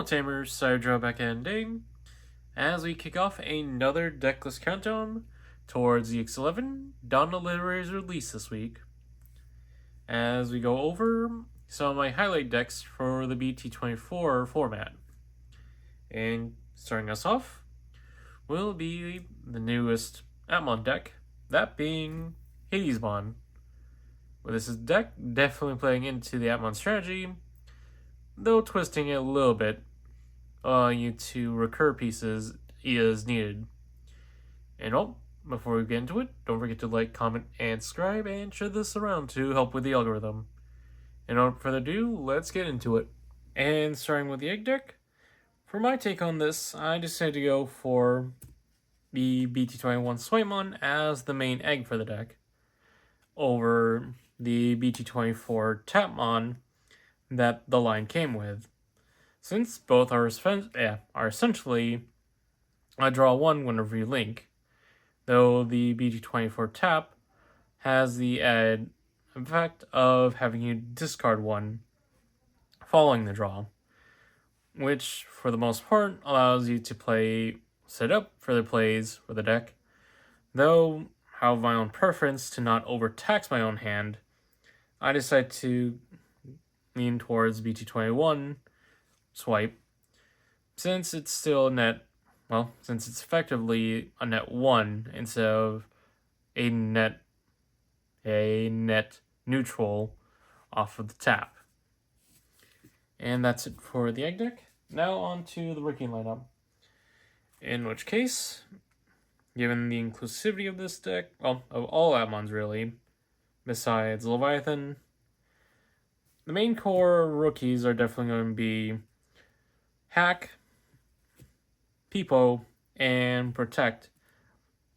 Tamer, Sidro back in day, as we kick off another decklist countdown towards the X11 Dawn of Liberator's release this week. As we go over some of my highlight decks for the BT24 format. And starting us off will be the newest Appmon deck, that being Hadesmon. With this deck definitely playing into the Appmon strategy, though twisting it a little bit, allowing you to recur pieces is needed. And before we get into it, don't forget to like, comment, and subscribe, and share this around to help with the algorithm. And without further ado, let's get into it. And starting with the egg deck, for my take on this, I decided to go for the BT21 Swipemon as the main egg for the deck, over the BT24 Tapmon that the line came with, since both are essentially a draw one whenever you link, though the BT24 Tap has the added effect of having you discard one following the draw, which for the most part allows you to set up for the plays for the deck, though I have my own preference to not overtax my own hand. I decided to lean towards BT21 Swipe, since it's still since it's effectively a net 1 instead of a net neutral off of the tap. And that's it for the egg deck. Now on to the working lineup. In which case, given the inclusivity of this deck, of all Appmons really, besides Leviathan, the main core rookies are definitely going to be Hack, Peepo, and Protect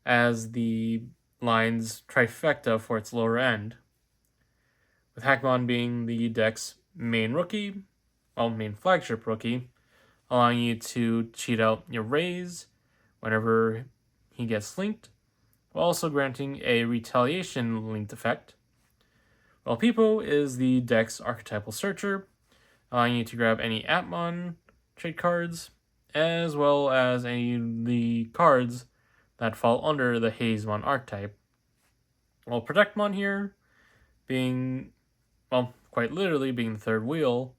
as the line's trifecta for its lower end, with Hackmon being the deck's main flagship rookie, allowing you to cheat out your Arize whenever he gets linked, while also granting a retaliation linked effect. While Peepo is the deck's archetypal searcher, allowing you to grab any Appmon trade cards, as well as any of the cards that fall under the Hadesmon archetype. While Protectmon here being, quite literally being the third wheel,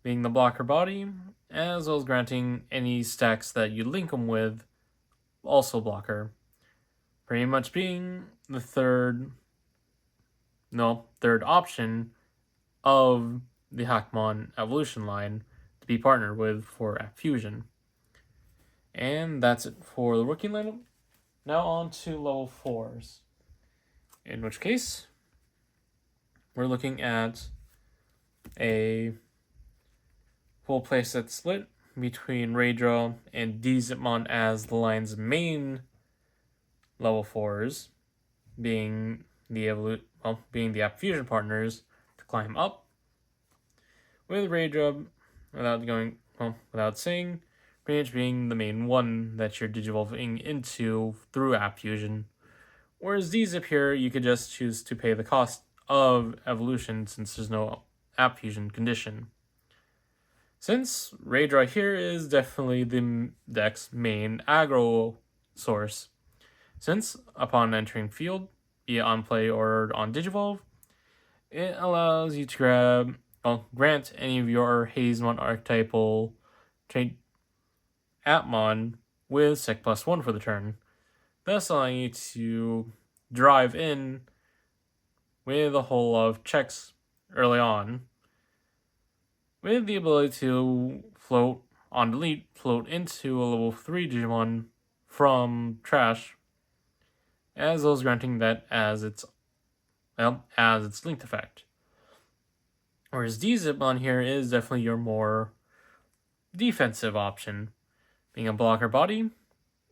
being the blocker body, as well as granting any stacks that you link them with, also blocker. Pretty much being the third option of the Hackmon evolution line to be partnered with for App Fusion. And that's it for the rookie lineup. Now on to level 4s. In which case, we're looking at a full playset split between Raydra and Digimon as the line's main level 4s, being the App Fusion partners to climb up, with Raydra, without saying, pretty much being the main one that you're digivolving into through App Fusion. Whereas these up here, you could just choose to pay the cost of evolution since there's no App Fusion condition. Since Raydra here is definitely the deck's main aggro source, since upon entering field, be it on play or on Digivolve, it allows you to grant any of your Hadesmon archetypal trade Appmon with Sec +1 for the turn, thus allowing you to drive in with a whole lot of checks early on, with the ability to float into a level 3 Digimon from trash, as well as granting that as its linked effect. Whereas Dzipmon here is definitely your more defensive option, being a blocker body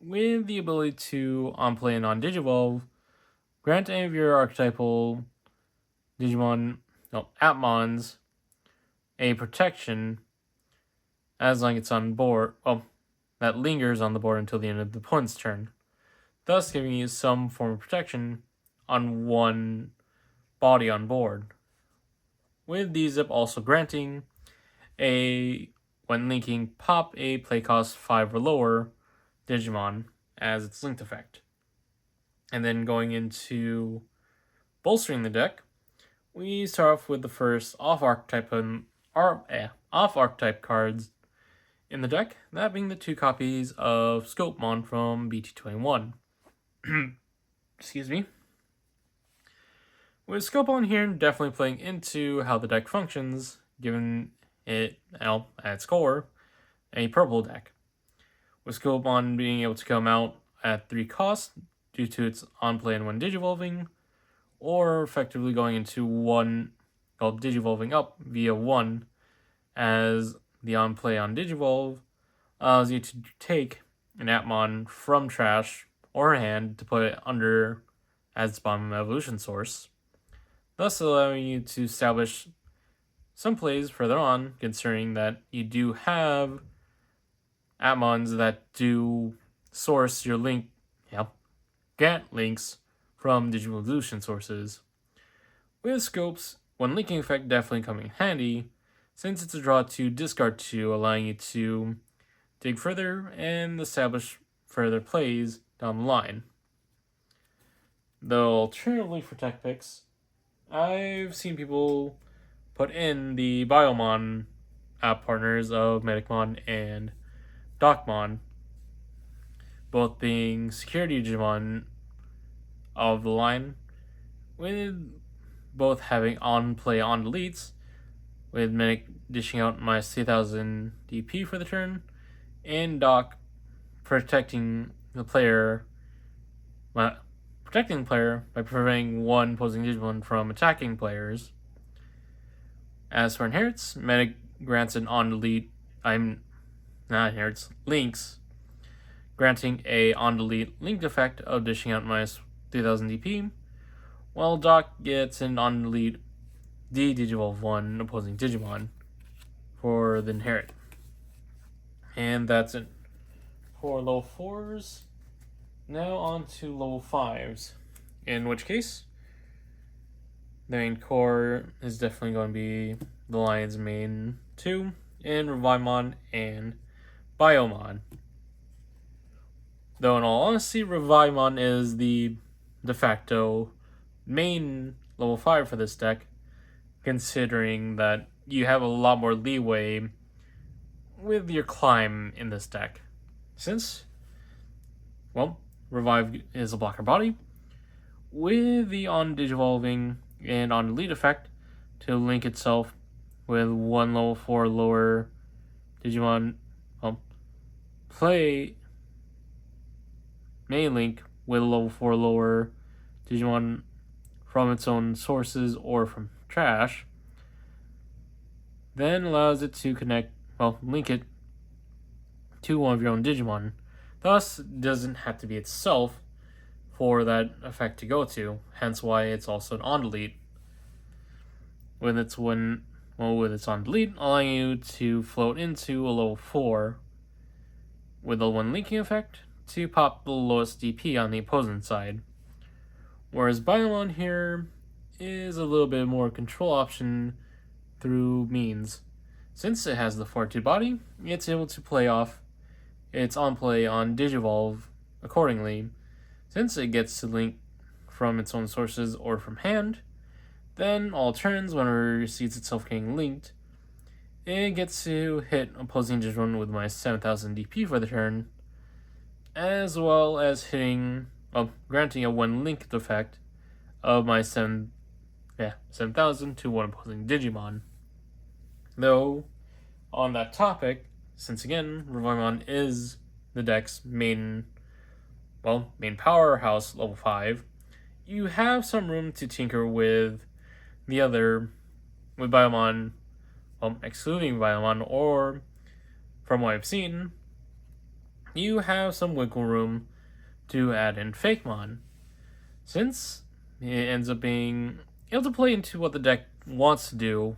with the ability to, on play and on Digivolve, grant any of your archetypal Appmons a protection as long as it's on board, that lingers on the board until the end of the opponent's turn, thus giving you some form of protection on one body on board, with Dzip also granting a when linking, pop a play cost 5 or lower Digimon as its linked effect. And then going into bolstering the deck, we start off with the first off-archetype cards in the deck, that being the 2 copies of Scopemon from BT21. Excuse me. With Scopemon here definitely playing into how the deck functions, given it, at its core, a purple deck. With Scopemon being able to come out at 3 costs due to its on-play and 1 digivolving, or effectively going into 1 called digivolving up via 1, as the on-play on digivolve allows you to take an Appmon from trash or hand to put it under as its bottom evolution source, thus allowing you to establish some plays further on, considering that you do have Appmons that do source your grant links from digital evolution sources. With Scopes, one linking effect definitely coming in handy, since it's a draw 2, discard 2, allowing you to dig further and establish further plays down the line. Though alternatively for tech picks, I've seen people put in the Biomon app partners of Medicmon and Docmon, both being security Digimon of the line, with both having on-play on deletes, with Medic dishing out -3000 DP for the turn, and Doc protecting the player by preventing one opposing Digimon from attacking players. As for inherits, Medic grants an on-delete, links, granting a on-delete linked effect of dishing out -3000 DP, while Doc gets an on-delete digivolve 1 opposing Digimon for the inherit. And that's it for level 4s. Now on to level 5s, in which case the main core is definitely going to be the Lion's main 2 in Revivemon and Biomon. Though in all honesty, Revivemon is the de facto main level 5 for this deck, considering that you have a lot more leeway with your climb in this deck. Since, Revive is a blocker body, with the on digivolving and on delete effect to link itself with 1 level 4 lower Digimon, play may link with a level 4 lower Digimon from its own sources or from trash, then allows it to link it to one of your own Digimon. Thus, it doesn't have to be itself for that effect to go to, hence why it's also an on-delete. With its on delete, allowing you to float into a level 4 with a 1 linking effect to pop the lowest DP on the opposing side. Whereas Biomon here is a little bit more control option through means. Since it has the Fortitude body, it's able to play off its on-play on Digivolve accordingly. Since it gets to link from its own sources or from hand, then all turns, whenever it sees itself getting linked, it gets to hit opposing Digimon with -7000 DP for the turn, as well as granting a 1 linked effect of -7000 to one opposing Digimon. Though, on that topic, since again, Revivemon is the deck's main powerhouse level 5, you have some room to tinker with Biomon, excluding Biomon, or from what I've seen, you have some wiggle room to add in Fakemon, since it ends up being able to play into what the deck wants to do,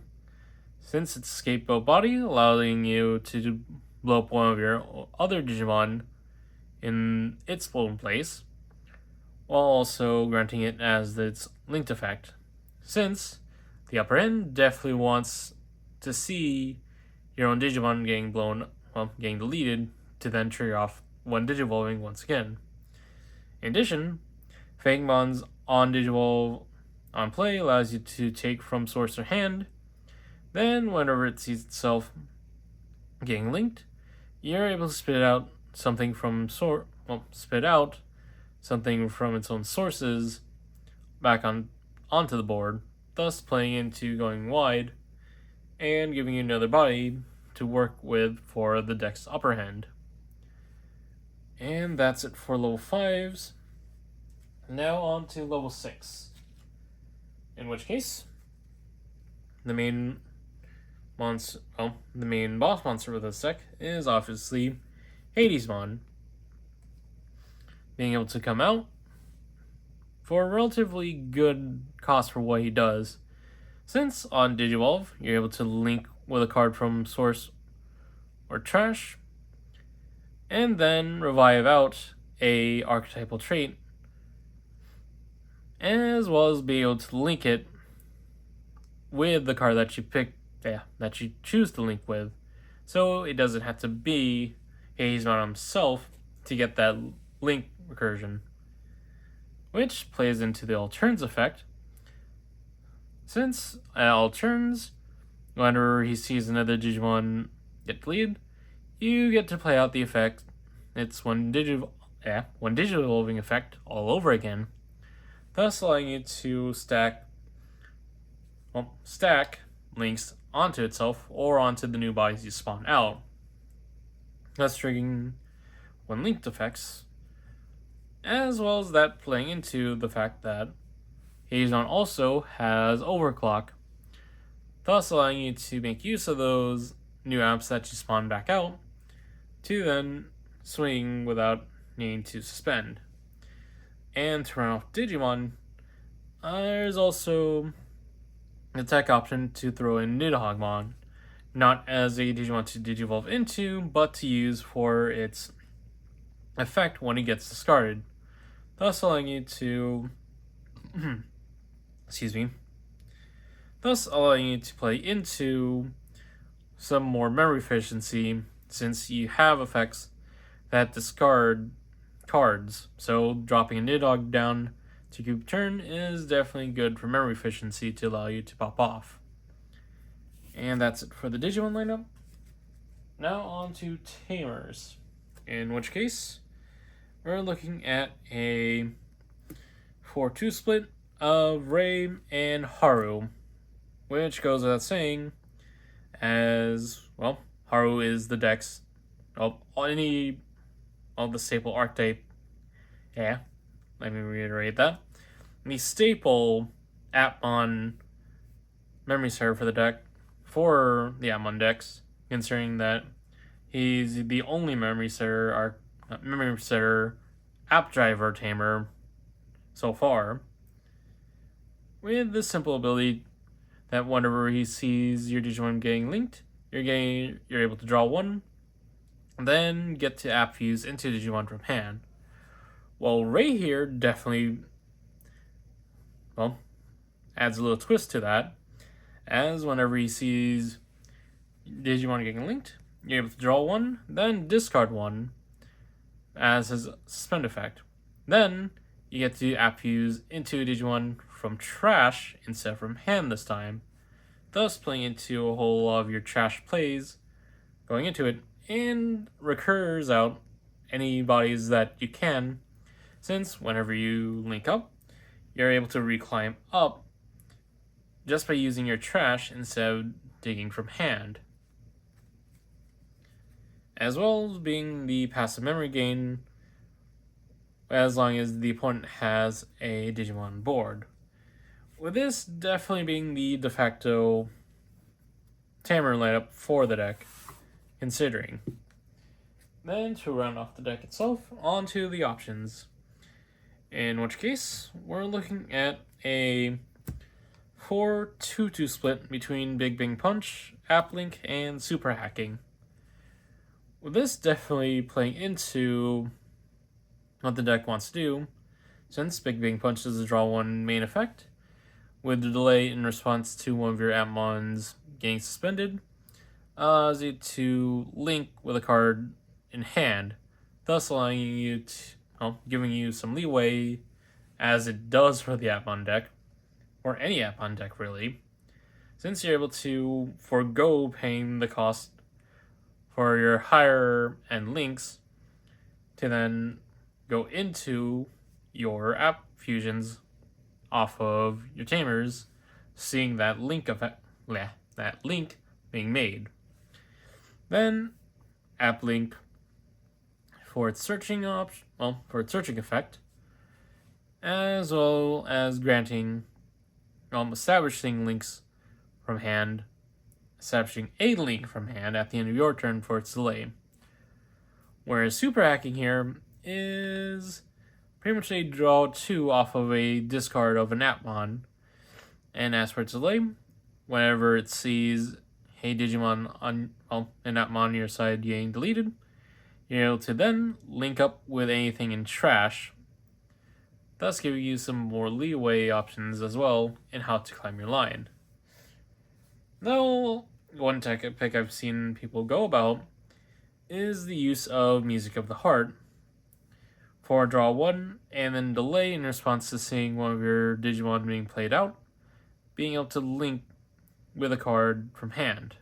since its scapegoat body allowing you to blow up one of your other Digimon in its floating place, while also granting it as its linked effect, since the upper end definitely wants to see your own Digimon getting deleted to then trigger off one Digivolving once again. In addition, Fangmon's on Digivolve on play allows you to take from source or hand. Then, whenever it sees itself getting linked, you're able to spit out something from its own sources back onto the board, thus playing into going wide and giving you another body to work with for the deck's upper hand. And that's it for level 5s. Now on to level 6. In which case, the main boss monster with this deck is obviously Hadesmon. Being able to come out for a relatively good cost for what he does. Since on Digivolve, you're able to link with a card from source or trash, and then revive out a archetypal trait, as well as be able to link it with the card that you choose to link with. So it doesn't have to be Hadesmon himself to get that link recursion, which plays into the all turns effect. Since at all turns, whenever he sees another Digimon get deleted, you get to play out the effect. It's one Digivolving effect all over again, thus allowing you to stack links onto itself or onto the new bodies you spawn out, thus triggering one linked effects, as well as that playing into the fact that Hadesmon also has overclock, thus allowing you to make use of those new apps that you spawn back out to then swing without needing to suspend. And to run off Digimon, there's also the tech option to throw in Nidhoggmon, not as a Digimon to Digivolve into, but to use for its effect when it gets discarded, thus allowing you to thus allowing you to play into some more memory efficiency, since you have effects that discard cards. So dropping a Nidhogg down to cube turn is definitely good for memory efficiency to allow you to pop off. And that's it for the Digimon lineup. Now on to Tamers, in which case we're looking at a 4-2 split of Rei and Haru, which goes without saying, as well, Haru is the deck's the staple archetype. Yeah, let me reiterate that. The staple Appmon memory server for the deck, for the Appmon decks, considering that he's the only memory setter app driver tamer so far, with this simple ability that whenever he sees your Digimon getting linked, you're able to draw one, then get to app fuse into Digimon from hand. Well, Rei here definitely adds a little twist to that, as whenever he sees Digimon getting linked, you're able to draw one, then discard one as his suspend effect. Then you get to app fuse into Digimon from trash instead of from hand this time, thus playing into a whole lot of your trash plays going into it, and recurs out any bodies that you can, since whenever you link up, you're able to reclimb up just by using your trash instead of digging from hand, as well as being the passive memory gain as long as the opponent has a Digimon board. With this definitely being the de facto Tamer lineup for the deck, considering. Then to round off the deck itself, onto the options. In which case, we're looking at a 4-2-2 split between Big Bang Punch, Applink, and Super Hacking. With this definitely playing into what the deck wants to do, since Big Bang Punch is a draw one main effect, with the delay in response to one of your Appmons getting suspended, allows you to link with a card in hand, thus allowing you to, well, giving you some leeway, as it does for the Appmon deck, or any Appmon deck really, since you're able to forego paying the cost for your higher end links to then go into your app fusions off of your Tamers, seeing that link being made. Then app link for its searching effect, as well as granting establishing a link from hand at the end of your turn for its delay. Whereas super hacking here is pretty much a draw 2 off of a discard of an Appmon. And as for its delay, whenever it sees a Digimon an Appmon on your side getting deleted, you're able to then link up with anything in trash, thus giving you some more leeway options as well in how to climb your line. Though, one tech pick I've seen people go about is the use of Music of the Heart for draw 1 and then delay in response to seeing one of your Digimon being played out, being able to link with a card from hand.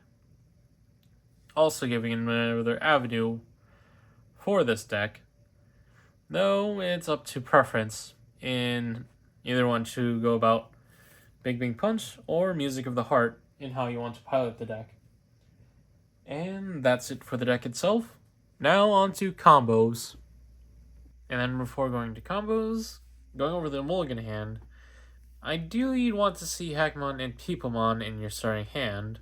Also giving another avenue for this deck, though it's up to preference in either one to go about Big Bang Punch or Music of the Heart in how you want to pilot the deck. And that's it for the deck itself. Now on to combos. And then before going to combos, going over the mulligan hand, ideally you'd want to see Hackmon and Peoplemon in your starting hand.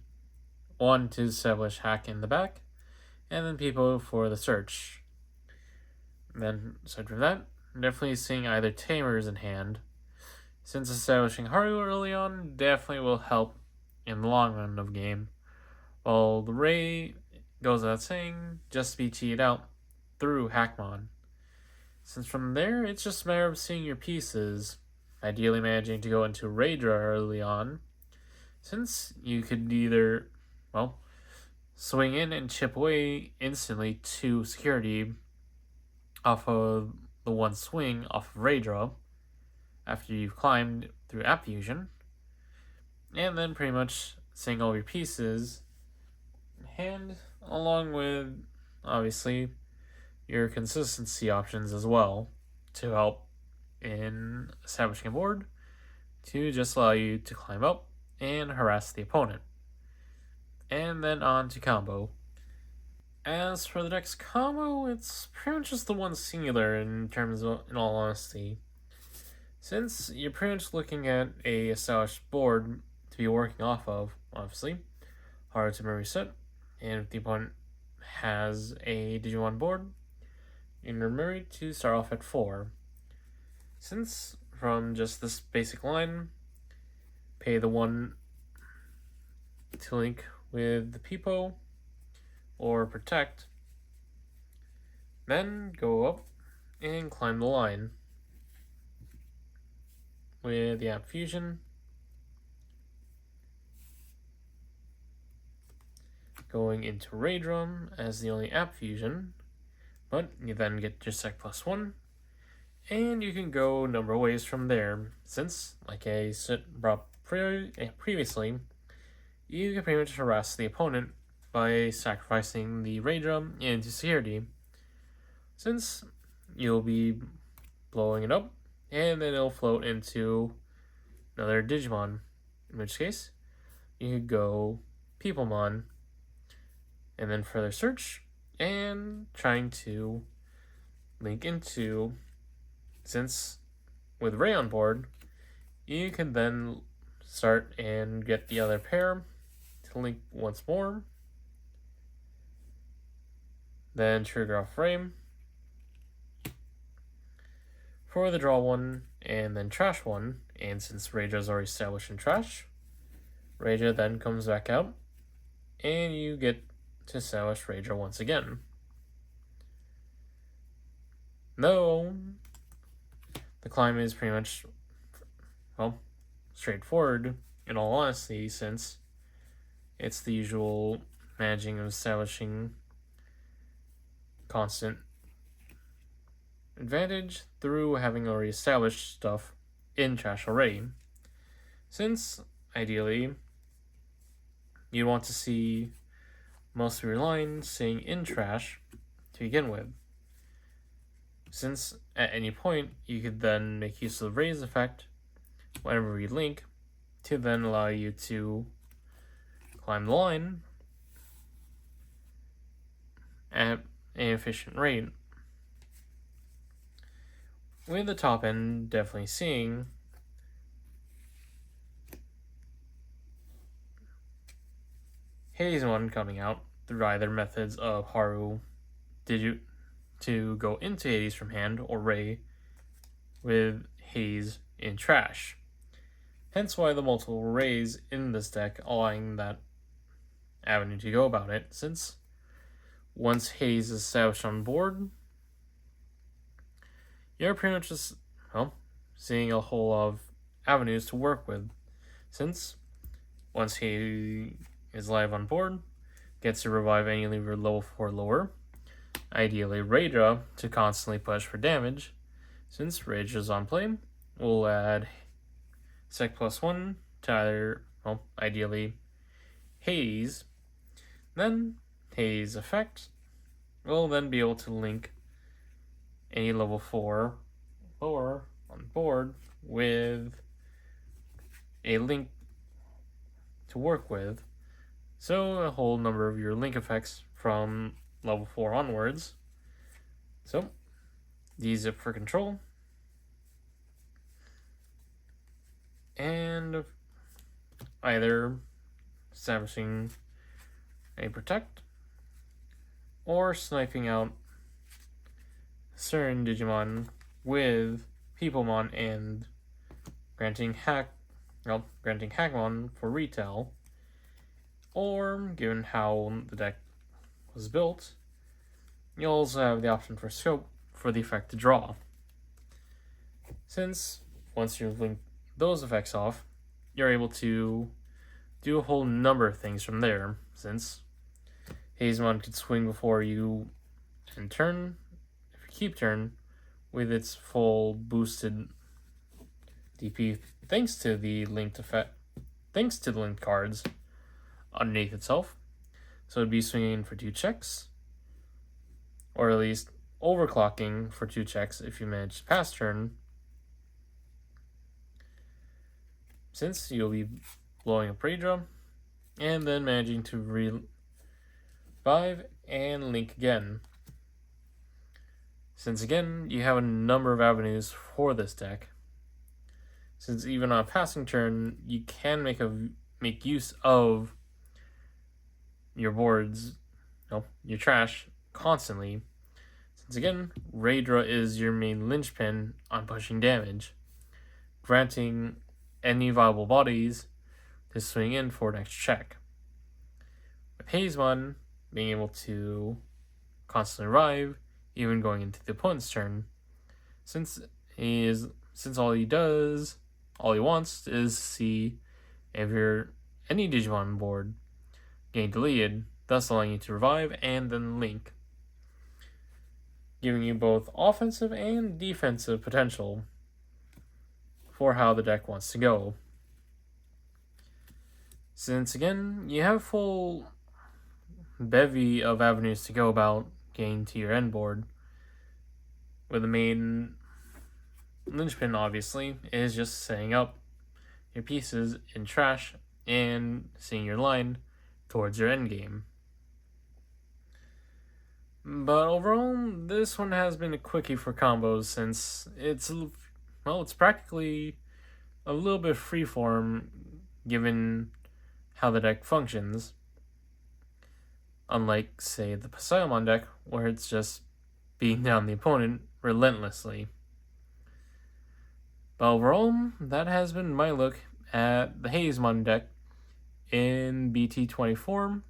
One to establish Hack in the back, and then People for the search. Then, aside from that, definitely seeing either Tamers in hand, since establishing Haru early on definitely will help in the long run of the game, while the Ray goes without saying, just to be cheated out through Hackmon. Since from there, it's just a matter of seeing your pieces, ideally managing to go into Raydra early on, since you could either, swing in and chip away instantly to security off of the one swing off of Raydra after you've climbed through App Fusion, and then pretty much seeing all your pieces in hand, along with, obviously, your consistency options as well to help in establishing a board to just allow you to climb up and harass the opponent. And then on to combo. As for the next combo, it's pretty much just the one singular in terms of, in all honesty. Since you're pretty much looking at a established board to be working off of, obviously, hard to reset, and if the opponent has a Digimon board, you're Murray to start off at 4. Since from just this basic line, pay the 1 to link with the Peepo or Protect, then go up and climb the line with the App Fusion, going into Raydrum as the only App Fusion, but you then get your Sec +1, and you can go a number of ways from there, since, like I brought previously, you can pretty much harass the opponent by sacrificing the Raydrum into security, since you'll be blowing it up, and then it'll float into another Digimon, in which case, you could go Peoplemon, and then further search, and trying to link into, since with Ray on board, you can then start and get the other pair to link once more, then trigger off frame for the draw 1 and then trash 1, and since Raydra is already established in trash, Raydra then comes back out and you get to establish Raydra once again. Though the climb is pretty much, straightforward in all honesty, since it's the usual managing and establishing constant advantage through having already established stuff in trash already. Since, ideally, you want to see most of your line staying in trash to begin with. Since, at any point, you could then make use of the raise effect whenever you link to then allow you to climb the line at an efficient rate. With the top end definitely seeing Hadesmon coming out through either methods of Haru to go into Hades from hand, or Ray with Haze in trash. Hence why the multiple Rays in this deck allowing that avenue to go about it, since once Haze is established on board, you're pretty much just, well, seeing a whole lot of avenues to work with, since once he is live on board, gets to revive any lever level 4 lower, ideally Raidra to constantly push for damage, since Raidra's on play, we'll add Sec +1 to either, well, ideally Haze, then Haze effect will then be able to link any level 4 lower on board with a link to work with. So a whole number of your link effects from level 4 onwards. So D-zip for control. And either establishing a protect or sniping out certain Digimon with Peoplemon and granting Hackmon for retail, or given how the deck was built, you also have the option for scope for the effect to draw. Since once you've linked those effects off, you're able to do a whole number of things from there, since Hadesmon could swing before you and turn, if you keep turn, with its full boosted DP thanks to the linked effect, thanks to the linked cards underneath itself. So it'd be swinging for 2 checks, or at least overclocking for 2 checks if you manage to pass turn, since you'll be blowing up Raidra and then managing to revive and link again. Since again, you have a number of avenues for this deck. Since even on a passing turn, you can make use of your boards, your trash, constantly. Since again, Raidra is your main linchpin on pushing damage, granting any viable bodies to swing in for an extra check. With Hadesmon being able to constantly revive, even going into the opponent's turn, since all he wants is see if any Digimon on board getting deleted, thus allowing you to revive and then link, giving you both offensive and defensive potential for how the deck wants to go. Since again, you have a full bevy of avenues to go about getting to your end board, with the main linchpin obviously is just setting up your pieces in trash and seeing your line towards your end game. But overall, this one has been a quickie for combos, since it's practically a little bit freeform given how the deck functions. Unlike, say, the Pasaemon deck, where it's just beating down the opponent relentlessly. But overall, that has been my look at the Hadesmon deck in BT24.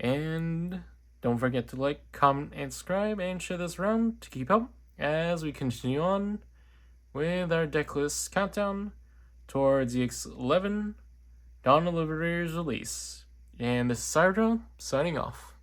And don't forget to like, comment, and subscribe, and share this around to keep up as we continue on with our deck list countdown towards EX11 Dawn of Liberator's release And this is Cyril signing off.